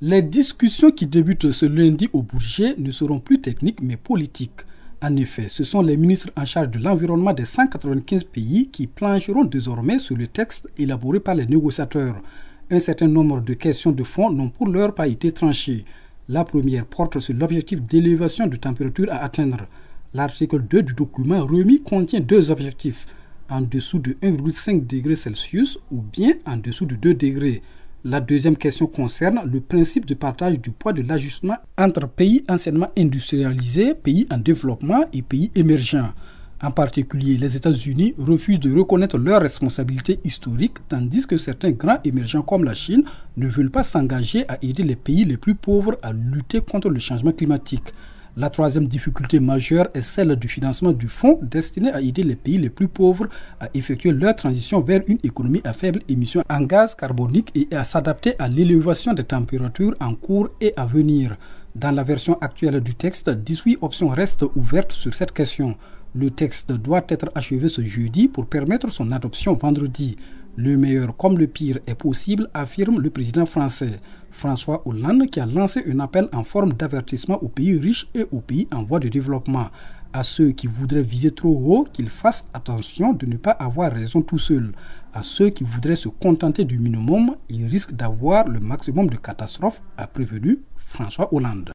Les discussions qui débutent ce lundi au Bourget ne seront plus techniques mais politiques. En effet, ce sont les ministres en charge de l'environnement des 195 pays qui plancheront désormais sur le texte élaboré par les négociateurs. Un certain nombre de questions de fond n'ont pour l'heure pas été tranchées. La première porte sur l'objectif d'élévation de température à atteindre. L'article 2 du document remis contient deux objectifs, en dessous de 1,5 degré Celsius ou bien en dessous de 2 degrés. La deuxième question concerne le principe de partage du poids de l'ajustement entre pays anciennement industrialisés, pays en développement et pays émergents. En particulier, les États-Unis refusent de reconnaître leurs responsabilités historiques, tandis que certains grands émergents comme la Chine ne veulent pas s'engager à aider les pays les plus pauvres à lutter contre le changement climatique. La troisième difficulté majeure est celle du financement du fonds destiné à aider les pays les plus pauvres à effectuer leur transition vers une économie à faible émission en gaz carbonique et à s'adapter à l'élévation des températures en cours et à venir. Dans la version actuelle du texte, 18 options restent ouvertes sur cette question. Le texte doit être achevé ce jeudi pour permettre son adoption vendredi. Le meilleur comme le pire est possible, affirme le président français. François Hollande, qui a lancé un appel en forme d'avertissement aux pays riches et aux pays en voie de développement. À ceux qui voudraient viser trop haut, qu'ils fassent attention de ne pas avoir raison tout seuls. À ceux qui voudraient se contenter du minimum, ils risquent d'avoir le maximum de catastrophes, a prévenu François Hollande.